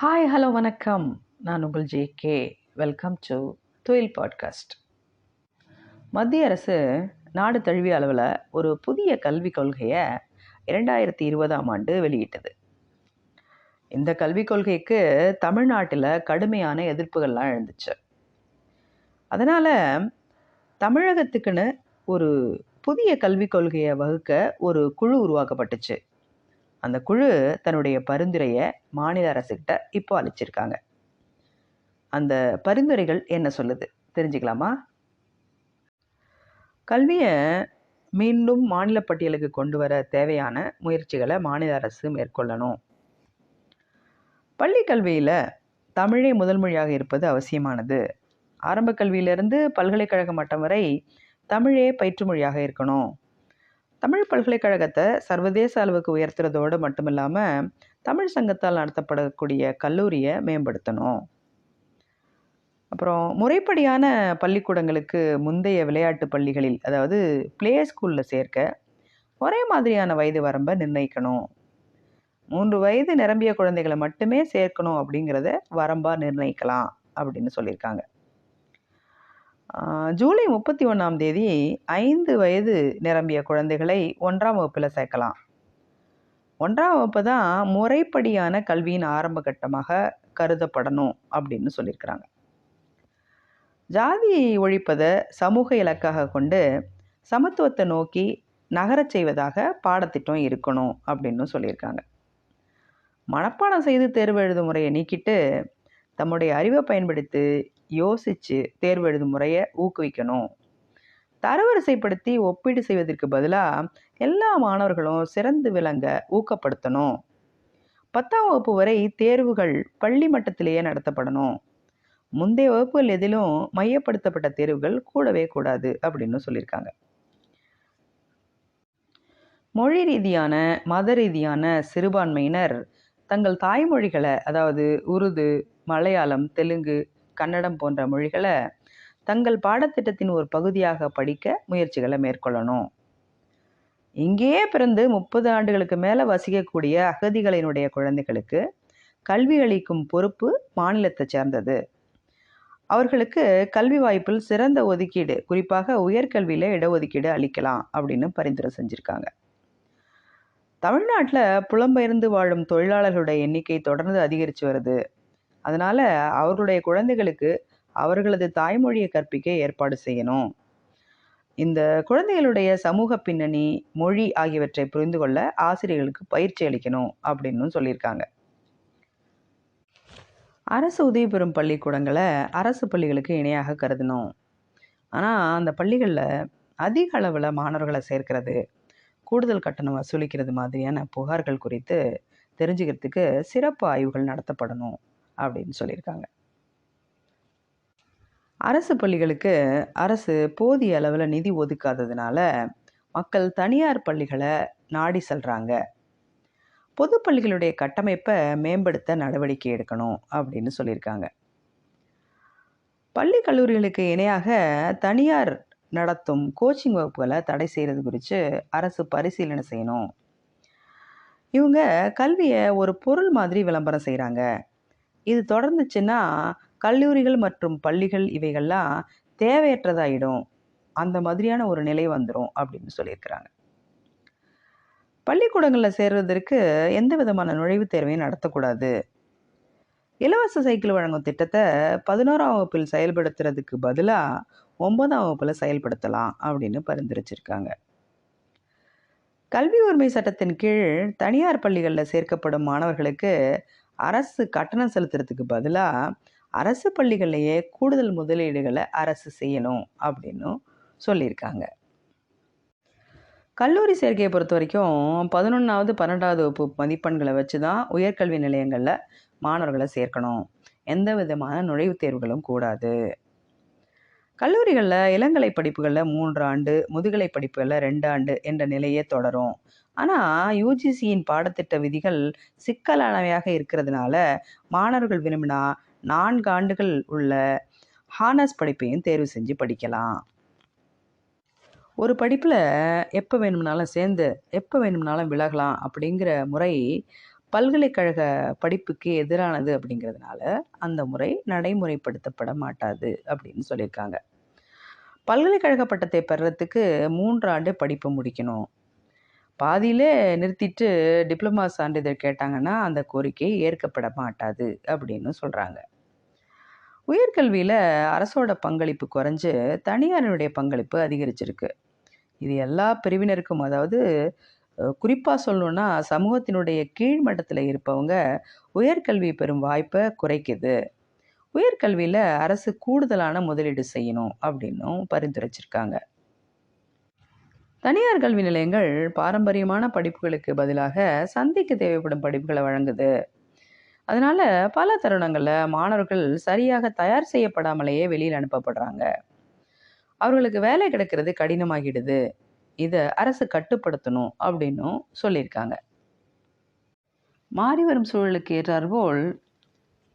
Hi hello வணக்கம். நான் உங்கள் ஜே.கே. வெல்கம் டு துயில் பாட்காஸ்ட். மத்திய அரசு நாடு தழுவிய அளவில் ஒரு புதிய கல்விக் கொள்கையை 2020ஆம் ஆண்டு வெளியிட்டது. இந்த கல்விக் கொள்கைக்கு தமிழ்நாட்டில் கடுமையான எதிர்ப்புகள்லாம் எழுந்துச்சு. அதனால் தமிழகத்துக்குன்னு ஒரு புதிய கல்விக் கொள்கையை வகுக்க ஒரு குழு உருவாக்கப்பட்டுச்சு. அந்த குழு தன்னுடைய பரிந்துரையை மாநில அரசுகிட்ட இப்போ அளிச்சிருக்காங்க. அந்த பரிந்துரைகள் என்ன சொல்லுது தெரிஞ்சுக்கலாமா? கல்வியை மீண்டும் மாநில பட்டியலுக்கு கொண்டு வர தேவையான முயற்சிகளை மாநில அரசு மேற்கொள்ளணும். பள்ளி கல்வியில் தமிழே முதல் மொழியாக இருப்பது அவசியமானது. ஆரம்ப கல்வியிலிருந்து பல்கலைக்கழக மட்டம் வரை தமிழே பயிற்று மொழியாக இருக்கணும். தமிழ் பல்கலைக்கழகத்தை சர்வதேச அளவுக்கு உயர்த்துறதோடு மட்டும் இல்லாமல் தமிழ் சங்கத்தால் நடத்தப்படக்கூடிய கல்லூரியை மேம்படுத்தணும். அப்புறம் முறைப்படியான பள்ளிக்கூடங்களுக்கு முந்தைய விளையாட்டு பள்ளிகளில், அதாவது பிளே ஸ்கூலில் சேர்க்க ஒரே மாதிரியான வயது வரம்பை நிர்ணயிக்கணும். 3 வயது நிரம்பிய குழந்தைகளை மட்டுமே சேர்க்கணும் அப்படிங்கிறத வரம்பாக நிர்ணயிக்கலாம் அப்படின்னு சொல்லியிருக்காங்க. ஜூலை 31ஆம் தேதி 5 வயது நிரம்பிய குழந்தைகளை 1ஆம் வகுப்பில் சேர்க்கலாம். 1ஆம் வகுப்பு தான் முறைப்படியான கல்வியின் ஆரம்ப கட்டமாக கருதப்படணும் அப்படின்னு சொல்லியிருக்கிறாங்க. ஜாதி ஒழிப்பதை சமூக இலக்காக கொண்டு சமத்துவத்தை நோக்கி நகரச் செய்வதாக பாடத்திட்டம் இருக்கணும் அப்படின்னு சொல்லியிருக்காங்க. மனப்பாடம் செய்து தேர்வு எழுதும் முறையை நீக்கிட்டு தம்முடைய அறிவை பயன்படுத்தி யோசித்து தேர்வு எழுதும் முறையை ஊக்குவிக்கணும். தரவரிசைப்படுத்தி ஒப்பீடு செய்வதற்கு பதிலாக எல்லா மாணவர்களும் சிறந்து விளங்க ஊக்கப்படுத்தணும். 10ஆம் வகுப்பு வரை தேர்வுகள் பள்ளி மட்டத்திலேயே நடத்தப்படணும். முந்தைய வகுப்புகள் எதிலும் மையப்படுத்தப்பட்ட தேர்வுகள் கூடவே கூடாது அப்படின்னு சொல்லியிருக்காங்க. மொழி ரீதியான மத ரீதியான சிறுபான்மையினர் தங்கள் தாய்மொழிகளை, அதாவது உருது, மலையாளம், தெலுங்கு, கன்னடம் போன்ற மொழிகளை தங்கள் பாடத்திட்டத்தின் ஒரு பகுதியாக படிக்க முயற்சிகளை மேற்கொள்ளணும். இங்கேயே பிறந்து 30 ஆண்டுகளுக்கு மேலே வசிக்கக்கூடிய அகதிகளினுடைய குழந்தைகளுக்கு கல்வி அளிக்கும் பொறுப்பு மாநிலத்தை சேர்ந்தது. அவர்களுக்கு கல்வி வாய்ப்பில் சிறந்த ஒதுக்கீடு, குறிப்பாக உயர்கல்வியில் இடஒதுக்கீடு அளிக்கலாம் அப்படின்னு பரிந்துரை செஞ்சுருக்காங்க. தமிழ்நாட்டில் புலம்பெயர்ந்து வாழும் தொழிலாளர்களுடைய எண்ணிக்கை தொடர்ந்து அதிகரித்து வருது. அதனால் அவர்களுடைய குழந்தைகளுக்கு அவர்களது தாய்மொழியை கற்பிக்க ஏற்பாடு செய்யணும். இந்த குழந்தைகளுடைய சமூக பின்னணி, மொழி ஆகியவற்றை புரிந்து கொள்ள ஆசிரியர்களுக்கு பயிற்சி அளிக்கணும் அப்படின்னு சொல்லியிருக்காங்க. அரசு உதவி பெறும் பள்ளிக்கூடங்களை அரசு பள்ளிகளுக்கு இணையாக கருதணும். ஆனால் அந்த பள்ளிகளில் அதிக அளவில் மாணவர்களை சேர்க்கிறது, கூடுதல் கட்டணம் வசூலிக்கிறது மாதிரியான புகார்கள் குறித்து தெரிஞ்சுக்கிறதுக்கு சிறப்பு ஆய்வுகள் நடத்தப்படணும் அப்படின்னு சொல்லியிருக்காங்க. அரசு பள்ளிகளுக்கு அரசு போதிய அளவில் நிதி ஒதுக்காததுனால மக்கள் தனியார் பள்ளிகளை நாடி செல்கிறாங்க. பொது பள்ளிகளுடைய கட்டமைப்பை மேம்படுத்த நடவடிக்கை எடுக்கணும் அப்படின்னு சொல்லியிருக்காங்க. பள்ளி கல்லூரிகளுக்கு இணையாக தனியார் நடத்தும் கோச்சிங் வகுப்புகளை தடை செய்கிறது குறித்து அரசு பரிசீலனை செய்யணும். இவங்க கல்வியை ஒரு பொருள் மாதிரி விளம்பரம் செய்கிறாங்க. இது தொடர்ந்துச்சுன்னா கல்லூரிகள் மற்றும் பள்ளிகள் இவைகள்லாம் தேவையற்றதாயிடும், அந்த மாதிரியான ஒரு நிலை வந்துடும் அப்படின்னு சொல்லியிருக்கிறாங்க. பள்ளிக்கூடங்களில் சேர்வதற்கு எந்த விதமான நுழைவுத் தேர்வையும் நடத்தக்கூடாது. இலவச சைக்கிள் வழங்கும் திட்டத்தை 11ஆம் வகுப்பில் செயல்படுத்துறதுக்கு பதிலாக 9ஆம் வகுப்பில் செயல்படுத்தலாம் அப்படின்னு பரிந்துரைச்சிருக்காங்க. கல்வி உரிமை சட்டத்தின் கீழ் தனியார் பள்ளிகளில் சேர்க்கப்படும் மாணவர்களுக்கு அரசு கட்டணம் செலுத்துறதுக்கு பதிலாக அரசு பள்ளிகள்லேயே கூடுதல் முதலீடுகளை அரசு செய்யணும் அப்படின்னு சொல்லியிருக்காங்க. கல்லூரி சேர்க்கையை பொறுத்த வரைக்கும் 11ஆவது 12ஆவது வகுப்பு மதிப்பெண்களை வச்சு தான் உயர்கல்வி நிலையங்களில் மாணவர்களை சேர்க்கணும். எந்த விதமான நுழைவுத் தேர்வுகளும் கூடாது. கல்லூரிகளில் இளங்கலை படிப்புகளில் 3 ஆண்டு, முதுகலை படிப்புகளில் 2 ஆண்டு என்ற நிலையே தொடரும். ஆனால் யூஜிசியின் பாடத்திட்ட விதிகள் சிக்கலானவையாக இருக்கிறதுனால மாணவர்கள் விரும்பினா 4 ஆண்டுகள் உள்ள ஹானர்ஸ் படிப்பையும் தேர்வு செஞ்சு படிக்கலாம். ஒரு படிப்பில் எப்போ வேணும்னாலும் சேர்ந்து எப்போ வேணும்னாலும் விலகலாம் அப்படிங்கிற முறை பல்கலைக்கழக படிப்புக்கு எதிரானது அப்படிங்கிறதுனால அந்த முறை நடைமுறைப்படுத்தப்பட மாட்டாது அப்படின்னு சொல்லியிருக்காங்க. பல்கலைக்கழக பட்டத்தை பெறறதுக்கு 3 ஆண்டு படிப்பு முடிக்கணும். பாதியிலே நிறுத்திட்டு டிப்ளமா சான்றிதழ் கேட்டாங்கன்னா அந்த கோரிக்கை ஏற்கப்பட மாட்டாது அப்படின்னு சொல்கிறாங்க. உயர்கல்வியில் அரசோட பங்களிப்பு குறைஞ்சு தனியாருடைய பங்களிப்பு அதிகரிச்சிருக்கு. இது எல்லா பிரிவினருக்கும், அதாவது குறிப்பாக சொல்லணுன்னா சமூகத்தினுடைய கீழ்மட்டத்தில் இருப்பவங்க உயர்கல்வி பெறும் வாய்ப்பை குறைக்குது. உயர்கல்வியில் அரசு கூடுதலான முதலீடு செய்யணும் அப்படின்னும் பரிந்துரைச்சிருக்காங்க. தனியார் கல்வி நிலையங்கள் பாரம்பரியமான படிப்புகளுக்கு பதிலாக சந்தைக்கு தேவைப்படும் படிப்புகளை வழங்குது. அதனால் பல தருணங்களில் மாணவர்கள் சரியாக தயார் செய்யப்படாமலேயே வெளியில் அனுப்பப்படுறாங்க. அவர்களுக்கு வேலை கிடைக்கிறது கடினமாகிடுது. இதை அரசு கட்டுப்படுத்தணும் அப்படின்னும் சொல்லியிருக்காங்க. மாறி வரும் சூழலுக்கு ஏற்றாற்போல்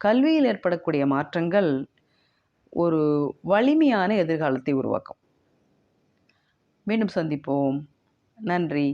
கல்வியில் ஏற்படக்கூடிய மாற்றங்கள் ஒரு வலிமையான எதிர்காலத்தை உருவாக்கும். மீண்டும் சந்திப்போம். நன்றி.